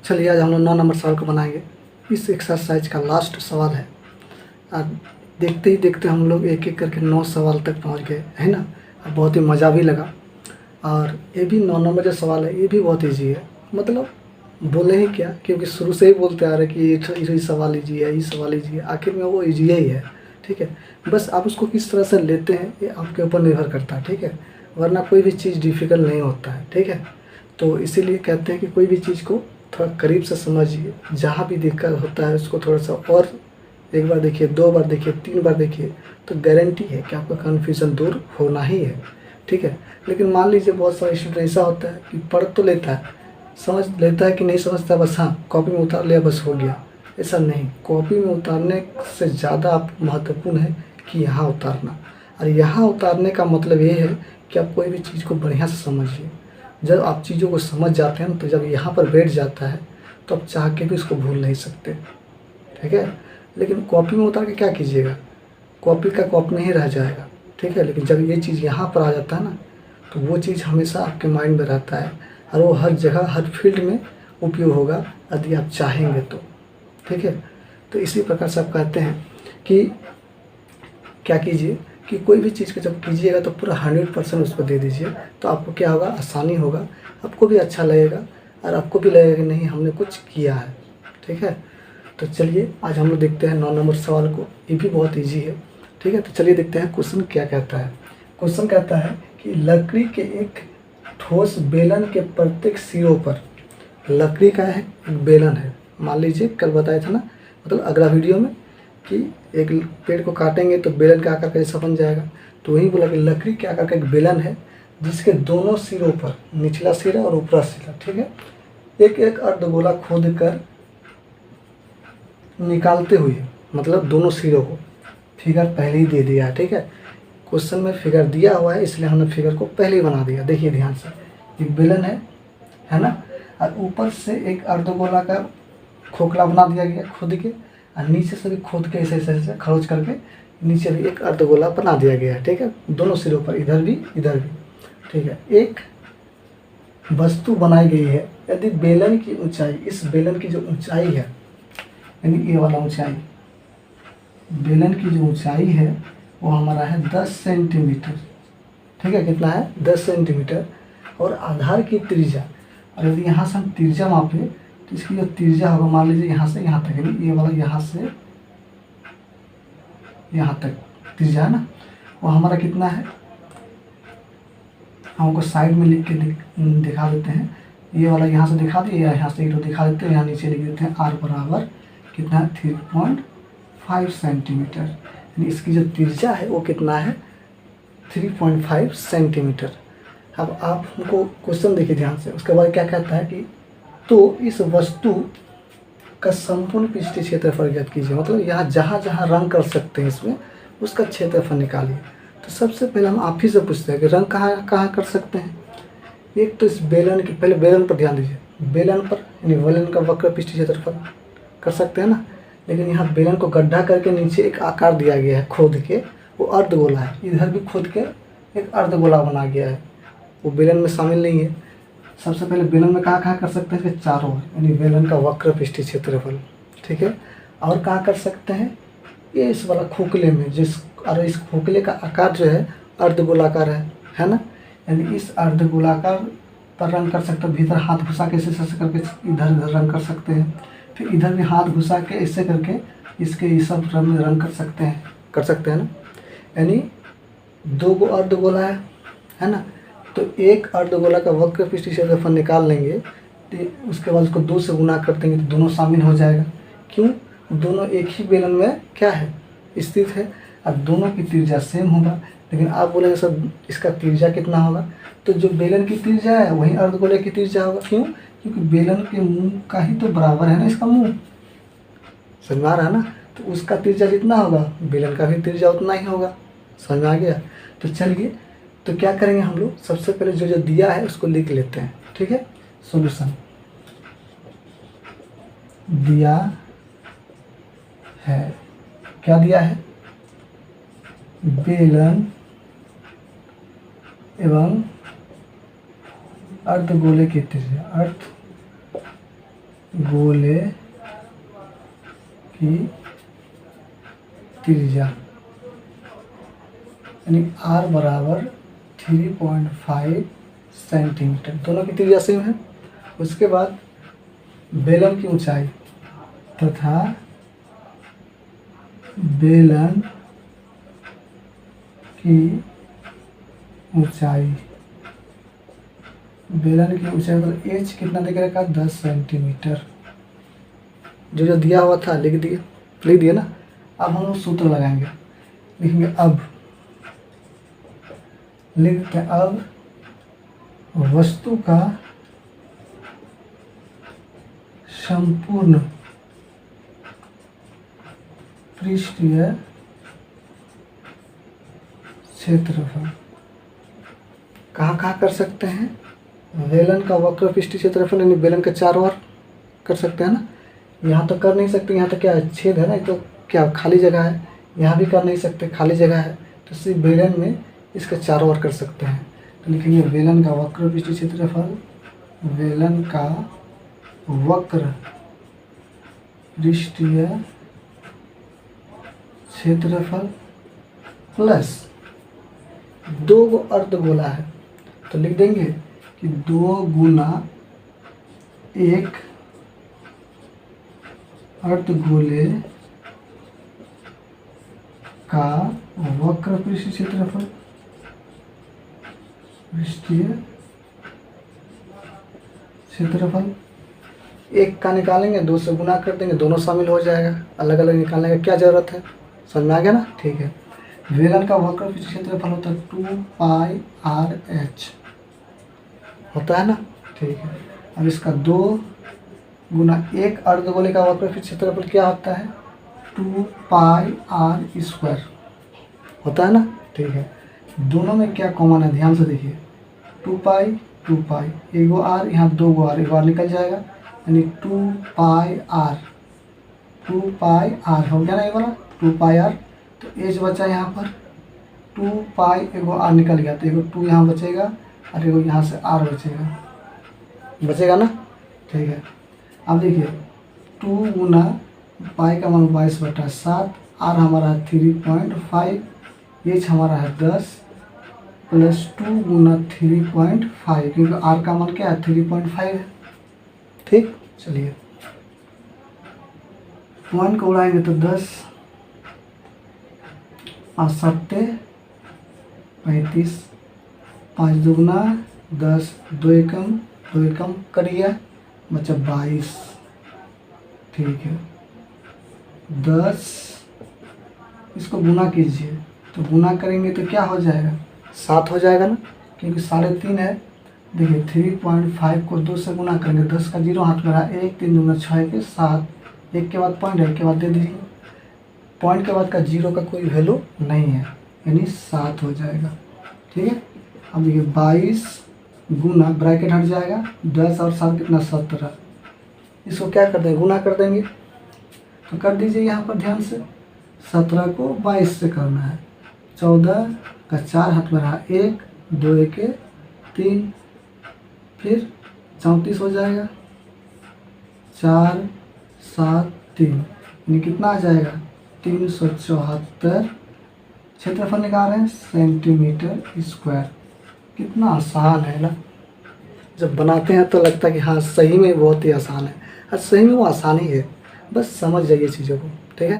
चलिए आज हम लोग 9 नंबर सवाल को बनाएंगे। इस एक्सरसाइज का लास्ट सवाल है। आज देखते ही देखते हम लोग एक एक करके 9 सवाल तक पहुंच गए, है ना। बहुत ही मज़ा भी लगा। और ये भी 9 नंबर जो सवाल है ये भी बहुत ईजी है। मतलब बोले ही क्या, क्योंकि शुरू से ही बोलते आ रहे कि ये सवाल ईजी है, ये सवाल ईजी है, आखिर में वो ईजी ही है। ठीक है, बस आप उसको किस तरह से लेते हैं ये आपके ऊपर निर्भर करता है। ठीक है, वरना कोई भी चीज़ डिफ़िकल्ट नहीं होता है। ठीक है, तो इसीलिए कहते हैं कि कोई भी चीज़ को थोड़ा करीब से समझिए। जहाँ भी दिक्कत होता है उसको थोड़ा सा और एक बार देखिए, 2 बार देखिए, 3 बार देखिए, तो गारंटी है कि आपका कन्फ्यूज़न दूर होना ही है। ठीक है, लेकिन मान लीजिए बहुत सारे स्टूडेंट ऐसा होता है कि पढ़ तो लेता है, समझ लेता है कि नहीं समझता, बस हाँ कॉपी में उतार लिया बस हो गया। ऐसा नहीं, कॉपी में उतारने से ज़्यादा आप महत्वपूर्ण है कि यहाँ उतारना। और यहाँ उतारने का मतलब ये है कि आप कोई भी चीज़ को बढ़िया से समझिए। जब आप चीज़ों को समझ जाते हैं तो जब यहाँ पर बैठ जाता है तो आप चाह के भी उसको भूल नहीं सकते। ठीक है, लेकिन कॉपी में उतार के क्या कीजिएगा, कॉपी का कॉपी में ही रह जाएगा। ठीक है, लेकिन जब ये चीज़ यहाँ पर आ जाता है ना, तो वो चीज़ हमेशा आपके माइंड में रहता है और वो हर जगह हर फील्ड में उपयोग होगा यदि आप चाहेंगे तो। ठीक है, तो इसी प्रकार से आप कहते हैं कि क्या कीजिए कि कोई भी चीज़ को जब कीजिएगा तो पूरा 100% उसको दे दीजिए, तो आपको क्या होगा, आसानी होगा, आपको भी अच्छा लगेगा और आपको भी लगेगा कि नहीं हमने कुछ किया है। ठीक है, तो चलिए आज हम लोग देखते हैं 9 नंबर सवाल को। ये भी बहुत ईजी है। ठीक है, तो चलिए देखते हैं क्वेश्चन क्या कहता है। क्वेश्चन कहता है कि लकड़ी के एक ठोस बेलन के प्रत्येक सिरों पर, लकड़ी का है एक बेलन है, मान लीजिए कल बताया था ना, मतलब अगला वीडियो में, कि एक पेड़ को काटेंगे तो बेलन का आकार कैसा बन जाएगा। तो वही बोला कि लकड़ी के आकार का एक बेलन है जिसके दोनों सिरों पर, निचला सिरा और ऊपरा सिरा, ठीक है, एक एक अर्धगोला खोद कर निकालते हुए, मतलब दोनों सिरों को, फिगर पहले ही दे दिया है। ठीक है, क्वेश्चन में फिगर दिया हुआ है इसलिए हमने फिगर को पहले ही बना दिया। देखिए ध्यान से, एक बेलन है ना, और ऊपर से एक अर्धगोला का खोखला बना दिया गया खोद के, और नीचे से भी खोद के ऐसे ऐसे खरोच करके नीचे भी एक अर्धगोला बना दिया गया है। ठीक है, दोनों सिरों पर, इधर भी इधर भी। ठीक है, एक वस्तु बनाई गई है। यदि बेलन की ऊंचाई, इस बेलन की जो ऊंचाई है, यानी ये वाला ऊंचाई, बेलन की जो ऊंचाई है वो हमारा है 10 सेंटीमीटर। ठीक है, कितना है, 10 सेंटीमीटर। और आधार की त्रिज्या, और यदि यहाँ से हम त्रिज्या मापें तो इसकी जो त्रिज्या होगा, मान लीजिए यहाँ से यहाँ तक, यानी ये वाला यहाँ से यहाँ तक त्रिज्या है ना, वो हमारा कितना है, हमको साइड में लिख के दिखा देते हैं। ये वाला यहाँ से दिखा दिए, यहाँ से एक दिखा देते हैं, यहाँ नीचे लिख देते हैं आर बराबर कितना है, 3.5 सेंटीमीटर। यानी इसकी जो त्रिज्या है वो कितना है, 3.5 सेंटीमीटर। अब आप हमको क्वेश्चन देखिए ध्यान से, उसके बाद क्या कहता है कि तो इस वस्तु का संपूर्ण पृष्ठीय क्षेत्रफल ज्ञात कीजिए। मतलब यहाँ जहाँ जहाँ रंग कर सकते हैं इसमें उसका क्षेत्रफल निकालिए। तो सबसे पहले हम आप ही से पूछते हैं कि रंग कहाँ कहाँ कर सकते हैं। एक तो इस बेलन की, पहले बेलन पर ध्यान दीजिए, बेलन पर यानी बेलन का वक्र पृष्ठीय क्षेत्रफल कर सकते हैं ना, लेकिन यहाँ बेलन को गड्ढा करके नीचे एक आकार दिया गया है खोद के, वो अर्धगोला है, इधर भी खोद के एक अर्धगोला बना गया है, वो बेलन में शामिल नहीं है। सबसे पहले बेलन में कहाँ कहाँ कर सकते हैं, इसके चारों ओर, यानी बेलन का वक्र पृष्ठीय क्षेत्रफल। ठीक है, और कहाँ कर सकते हैं, ये इस वाला खोखले में, जिस, और इस खोखले का आकार जो है अर्धगोलाकार है ना, यानी इस अर्धगोलाकार पर रंग कर सकते हैं। भीतर हाथ घुसा के ऐसे करके इधर उधर रंग कर सकते हैं, फिर इधर भी हाथ घुसा के ऐसे करके इसके ये सब रंग कर सकते हैं ना। यानी 2 गो अर्धगोला है ना, तो एक अर्धगोला का वक्र पृष्ठीय क्षेत्रफल निकाल लेंगे, तो उसके बाद उसको 2 से गुना कर देंगे तो दोनों शामिल हो जाएगा। क्यों, दोनों एक ही बेलन में क्या है, स्थित है, और दोनों की त्रिज्या सेम होगा। लेकिन आप बोलेंगे सर इसका त्रिज्या कितना होगा, तो जो बेलन की त्रिज्या है वही अर्धगोले की त्रिज्या होगा। क्यों, क्योंकि बेलन के मुंह का ही तो बराबर है ना इसका मुंह, समझ में आ रहा है ना, तो उसका त्रिज्या जितना होगा बेलन का भी त्रिज्या उतना ही होगा। समझ में आ गया। तो चलिए, तो क्या करेंगे हम लोग, सबसे पहले जो जो दिया है उसको लिख लेते हैं। ठीक है, सॉल्यूशन दिया है, क्या दिया है, बेलन एवं अर्धगोले की त्रिज्या, गोले की त्रिज्या, यानी r बराबर 3.5 सेंटीमीटर, दोनों की त्रिज्या सेम है। उसके बाद बेलन की ऊंचाई तथा बेलन की ऊंचाई, बेलन की ऊंचाई मतलब एच कितना दे के रखा, 10 सेंटीमीटर। जो जो दिया हुआ था लिख दिए ना। अब हम लोग सूत्र लगाएंगे, लिखेंगे अब, लिखते हैं अब वस्तु का संपूर्ण पृष्ठीय क्षेत्रफल, कहाँ कहाँ कर सकते हैं, बेलन का वक्र पृष्ठीय क्षेत्रफल यानी बेलन के चारों ओर कर सकते हैं ना। यहाँ तो कर नहीं सकते, यहाँ तो क्या है, छेद है ना, तो क्या खाली जगह है, यहाँ भी कर नहीं सकते, खाली जगह है, तो सिर्फ बेलन में इसके चारों ओर कर सकते हैं। तो लिखेंगे बेलन का वक्र पृष्ठीय क्षेत्रफल, बेलन का वक्र पृष्ठीय क्षेत्रफल प्लस 2 अर्धगोला है, तो लिख देंगे कि 2 गुना 1 अर्धगोले का वक्र पृष्ठीय क्षेत्रफल, पृष्ठीय क्षेत्रफल। 1 का निकालेंगे, 2 से गुना कर देंगे, दोनों शामिल हो जाएगा, अलग अलग निकालने की क्या जरूरत है, समझ में आ गया ना। ठीक है, बेलन का वक्र पृष्ठीय क्षेत्रफल होता है 2πr/h होता है ना। ठीक है, अब इसका 2 गुना 1 अर्धगोले का वक्र पृष्ठीय क्षेत्रफल क्या होता है, 2πr² होता है ना। ठीक है, दोनों में क्या कॉमन है, ध्यान से देखिए, 2π, एगो r, यहाँ 2 गो r, एगो r निकल जाएगा, यानी 2πr हो गया ना ये वाला 2πr। तो एच बचा यहाँ पर 2π, एगो r निकल गया, तो एगो 2 यहाँ बचेगा और एगो यहाँ से r बचेगा ना। ठीक है, अब देखिए 2 गुना पाई का मान 22/7, r हमारा है 3.5, एच हमारा है 10 प्लस 2 गुना 3.5, क्योंकि r का मान क्या है 3.5 है। ठीक, चलिए पॉइंट को उड़ाएंगे तो 10 और 7 35, 5 दुगुना 10, 2 एकम करिए, बचा 22। ठीक है, 10 इसको गुना कीजिए, तो गुना करेंगे तो क्या हो जाएगा, 7 हो जाएगा ना, क्योंकि 3.5 है। देखिए 3.5 को 2 से गुना करेंगे, 10 का 0 हाथ में रहा, 1 3 दूना 6 के 7, 1 के बाद पॉइंट है, 1 के बाद दे दीजिए, पॉइंट के बाद का 0 का कोई वैल्यू नहीं है, यानी 7 हो जाएगा। ठीक है, अब देखिए 22 गुना, ब्रैकेट हट जाएगा, 10 और 7 कितना 17, इसको क्या कर देंगे, गुना कर देंगे, तो कर दीजिए यहाँ पर ध्यान से, 17 को 22 से करना है, 14 का 4 हाथ में रहा, 1 2 1 3, फिर 34 हो जाएगा, 4 7 3, यानी कितना आ जाएगा 374 क्षेत्रफल निकाल रहे हैं सेंटीमीटर स्क्वायर। कितना आसान है ना, जब बनाते हैं तो लगता है कि हाँ सही में बहुत ही आसान है, और सही में वो आसान ही है, बस समझ जाइए चीज़ों को। ठीक है।